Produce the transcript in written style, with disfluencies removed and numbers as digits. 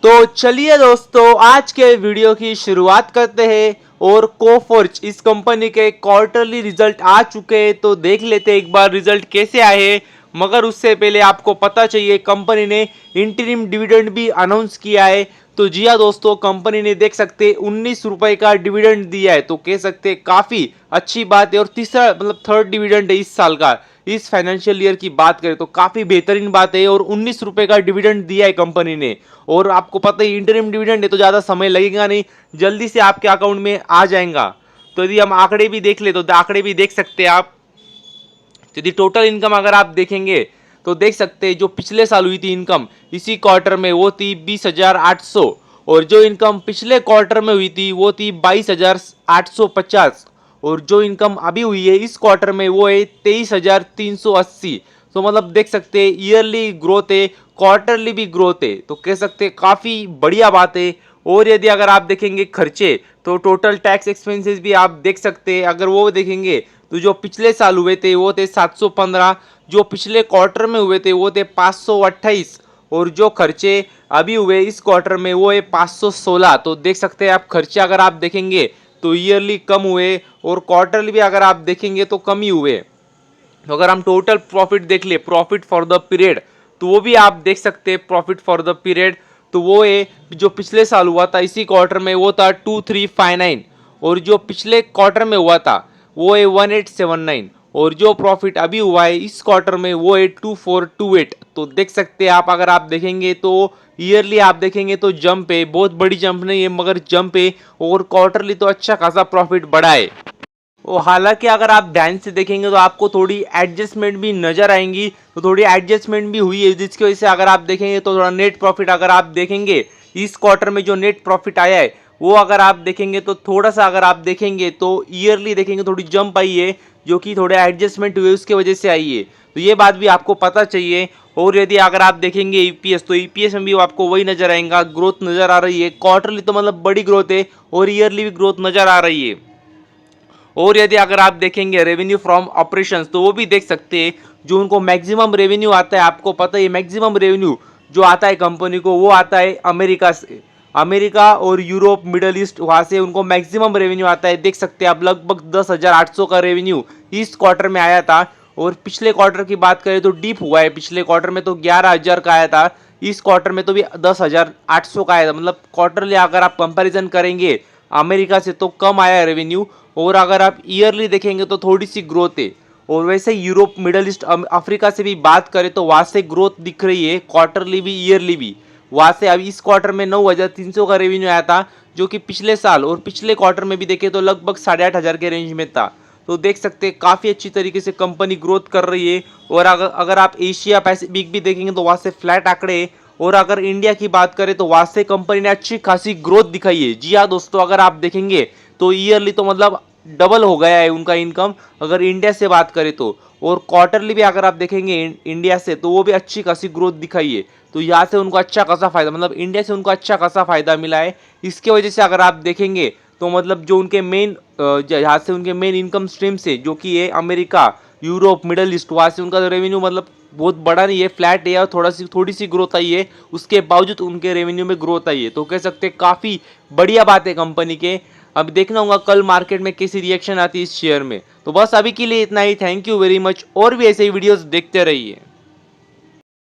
तो चलिए दोस्तों, आज के वीडियो की शुरुआत करते हैं। और कोफोर्ज इस कंपनी के क्वार्टरली रिजल्ट आ चुके हैं, तो देख लेते हैं एक बार रिजल्ट कैसे आए हैं। मगर उससे पहले आपको पता चाहिए कंपनी ने इंटरिम डिविडेंड भी अनाउंस किया है। तो जी हाँ दोस्तों, कंपनी ने देख सकते 19 रुपए का डिविडेंड दिया है, तो कह सकते काफी अच्छी बात है। और तीसरा मतलब थर्ड डिविडेंड है इस साल का, इस फाइनेंशियल ईयर की बात करें तो काफी बेहतरीन बात है। और 19 रुपए का डिविडेंड दिया है कंपनी ने। और आपको पता है इंटरिम डिविडेंड है तो ज्यादा समय लगेगा नहीं, जल्दी से आपके अकाउंट में आ जाएगा। तो यदि हम आंकड़े भी देख ले तो आंकड़े भी देख सकते हैं आप। यदि टोटल इनकम अगर आप देखेंगे तो देख सकते हैं जो पिछले साल हुई थी इनकम इसी क्वार्टर में वो थी 20,800। और जो इनकम पिछले क्वार्टर में हुई थी वो थी 22,850। और जो इनकम अभी हुई है इस क्वार्टर में वो है 23,380। तो मतलब देख सकते हैं ईयरली ग्रोथ है, क्वार्टरली भी ग्रोथ है, तो कह सकते हैं काफ़ी बढ़िया बात है। और यदि अगर आप देखेंगे खर्चे तो टोटल टैक्स एक्सपेंसेस भी आप देख सकते हैं, अगर वो देखेंगे तो जो पिछले साल हुए थे वो थे 715, जो पिछले क्वार्टर में हुए थे वो थे 528। और जो खर्चे अभी हुए इस क्वार्टर में वो है 516। तो देख सकते हैं आप खर्चे अगर आप देखेंगे तो ईयरली कम हुए और क्वार्टरली भी अगर आप देखेंगे तो कम ही हुए। तो अगर हम टोटल प्रॉफिट देख ले, प्रॉफिट फॉर द पीरियड, तो वो भी आप देख सकते हैं प्रॉफिट फॉर द पीरियड। तो वो है जो पिछले साल हुआ था इसी क्वार्टर में वो था 2359। और जो पिछले क्वार्टर में हुआ था वो है 1879। और जो प्रॉफिट अभी हुआ है इस क्वार्टर में वो है 2428। तो देख सकते हैं आप, अगर आप देखेंगे तो ईयरली आप देखेंगे तो जंप है, बहुत बड़ी जंप नहीं है मगर जंप है। और क्वार्टरली तो अच्छा खासा प्रॉफिट बढ़ा है। और हालांकि अगर आप ध्यान से देखेंगे तो आपको थोड़ी एडजस्टमेंट भी नजर आएंगी, तो थोड़ी एडजस्टमेंट भी हुई है जिसकी वजह से अगर आप देखेंगे तो थोड़ा नेट प्रॉफिट अगर आप देखेंगे इस क्वार्टर में जो नेट प्रॉफिट आया है वो अगर आप देखेंगे तो थोड़ा सा अगर आप देखेंगे तो ईयरली देखेंगे थोड़ी जंप आई है, जो कि थोड़े एडजस्टमेंट हुए उसके वजह से आई है। तो ये बात भी आपको पता चाहिए। और यदि अगर आप देखेंगे ईपीएस तो ईपीएस में भी आपको वही नजर आएगा, ग्रोथ नजर आ रही है। क्वार्टरली तो मतलब बड़ी ग्रोथ है और ईयरली भी ग्रोथ नजर आ रही है। और यदि अगर आप देखेंगे रेवेन्यू फ्रॉम ऑपरेशंस तो वो भी देख सकते हैं, जो उनको मैक्सिमम रेवेन्यू आता है, आपको पता है मैक्सिमम रेवेन्यू जो आता है कंपनी को वो आता है अमेरिका से। अमेरिका और यूरोप मिडल ईस्ट वहाँ से उनको मैक्सिमम रेवेन्यू आता है। देख सकते हैं आप लगभग 10,800 का रेवेन्यू इस क्वार्टर में आया था। और पिछले क्वार्टर की बात करें तो डीप हुआ है, पिछले क्वार्टर में तो 11,000 का आया था, इस क्वार्टर में तो भी 10,800 का आया था। मतलब क्वार्टरली अगर आप कंपेरिजन करेंगे अमेरिका से तो कम आया है रेवेन्यू। और अगर आप ईयरली देखेंगे तो थोड़ी सी ग्रोथ है। और वैसे यूरोप मिडल ईस्ट अफ्रीका से भी बात करें तो वहाँ से ग्रोथ दिख रही है, क्वार्टरली भी ईयरली भी। वहाँ से अभी इस क्वार्टर में 9,300 का रेवेन्यू आया था, जो कि पिछले साल और पिछले क्वार्टर में भी देखे तो लगभग 8,500 के रेंज में था। तो देख सकते हैं काफ़ी अच्छी तरीके से कंपनी ग्रोथ कर रही है। और अगर आप एशिया पैसिफिक भी देखेंगे तो वहाँ से फ्लैट आंकड़े हैं। और अगर इंडिया की बात करें तो वहाँ से कंपनी ने अच्छी खासी ग्रोथ दिखाई है। जी हाँ दोस्तों, अगर आप देखेंगे तो ईयरली तो मतलब डबल हो गया है उनका इनकम अगर इंडिया से बात करें तो। और क्वार्टरली भी अगर आप देखेंगे इंडिया से तो वो भी अच्छी खासी ग्रोथ दिखाई है। तो यहाँ से उनको अच्छा खासा फायदा, मतलब इंडिया से उनको अच्छा खासा फायदा मिला है। इसके वजह से अगर आप देखेंगे तो मतलब जो उनके मेन यहाँ से उनके मेन इनकम स्ट्रीम से जो कि है अमेरिका, यूरोप, मिडल ईस्ट, वहाँ से उनका रेवेन्यू मतलब बहुत बड़ा नहीं है, फ्लैट है, और थोड़ी सी ग्रोथ आई है। उसके बावजूद उनके रेवेन्यू में ग्रोथ आई है, तो कह सकते हैं काफ़ी बढ़िया बात है कंपनी के। अब देखना होगा कल मार्केट में कैसी रिएक्शन आती है इस शेयर में। तो बस अभी के लिए इतना ही, थैंक यू वेरी मच। और भी ऐसे ही वीडियोस देखते रहिए।